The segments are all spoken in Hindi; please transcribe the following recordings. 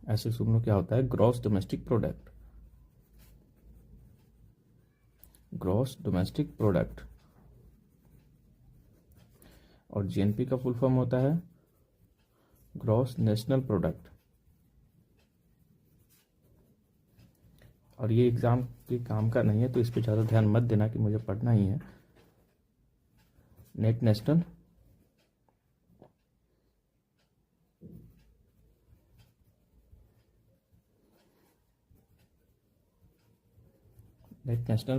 ऐसे सूत्र में क्या होता है, gross domestic product, gross domestic product. और जीएनपी का फुल फॉर्म होता है ग्रॉस नेशनल प्रोडक्ट। और ये एग्जाम के काम का नहीं है, तो इस पे ज़्यादा ध्यान मत देना कि मुझे पढ़ना ही है। Net national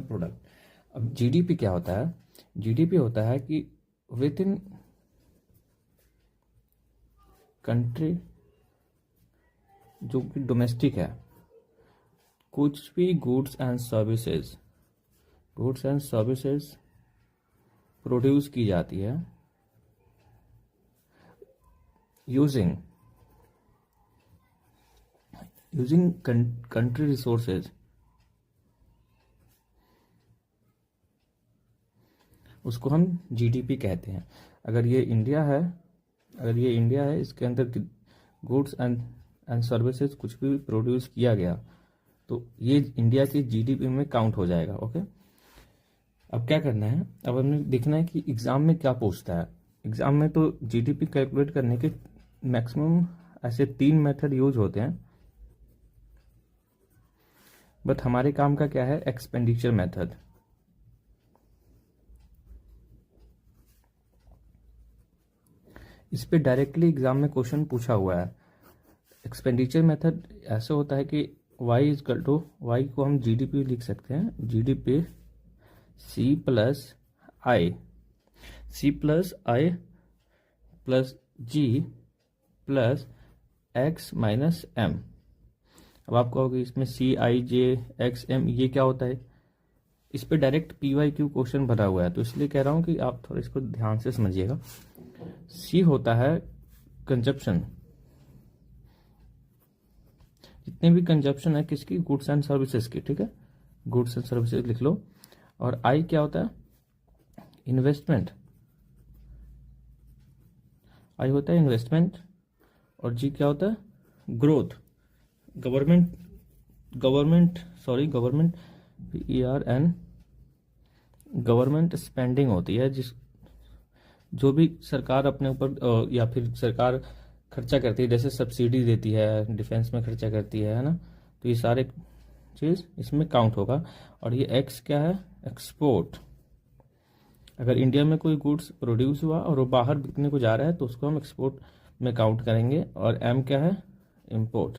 product. अब जीडीपी क्या होता है, जीडीपी होता है कि विद इन कंट्री, जो कि डोमेस्टिक है, कुछ भी गुड्स एंड सर्विसेज प्रोड्यूस की जाती है यूजिंग कंट्री रिसोर्सेज, उसको हम जीडीपी कहते हैं। अगर ये इंडिया है, इसके अंदर गुड्स एंड सर्विसेज कुछ भी प्रोड्यूस किया गया तो ये इंडिया की जीडीपी में काउंट हो जाएगा। ओके, अब क्या करना है, अब हमें देखना है कि एग्जाम में क्या पूछता है। एग्जाम में तो जीडीपी कैलकुलेट करने के मैक्सिमम ऐसे 3 मेथड यूज होते हैं, बट हमारे काम का क्या है, एक्सपेंडिचर मेथड। इस पे डायरेक्टली एग्जाम में क्वेश्चन पूछा हुआ है। एक्सपेंडिचर मेथड ऐसे होता है कि y इजकल टू, वाई को हम जीडीपी लिख सकते हैं, जीडीपी सी प्लस आई प्लस जी प्लस एक्स माइनस एम। अब आप कहोगे इसमें सी आई जे एक्स एम ये क्या होता है, इस पे डायरेक्ट PYQ क्वेश्चन भरा हुआ है, तो इसलिए कह रहा हूँ कि आप थोड़ा इसको ध्यान से समझिएगा। सी होता है कंजप्शन, जितने भी कंजप्शन है किसकी, गुड्स एंड सर्विसेज की, ठीक है, गुड्स एंड सर्विसेज लिख लो। और आई क्या होता है, इन्वेस्टमेंट, आई होता है इन्वेस्टमेंट। और जी क्या होता है, growth, government PERN, government spending होती है, जो भी सरकार अपने ऊपर या फिर सरकार खर्चा करती है, जैसे सब्सिडी देती है, डिफेंस में खर्चा करती है ना, तो ये सारे चीज़ इसमें काउंट होगा। और ये एक्स क्या है, एक्सपोर्ट, अगर इंडिया में कोई गुड्स प्रोड्यूस हुआ और वो बाहर बिकने को जा रहा है तो उसको हम एक्सपोर्ट में काउंट करेंगे। और एम क्या है, इम्पोर्ट।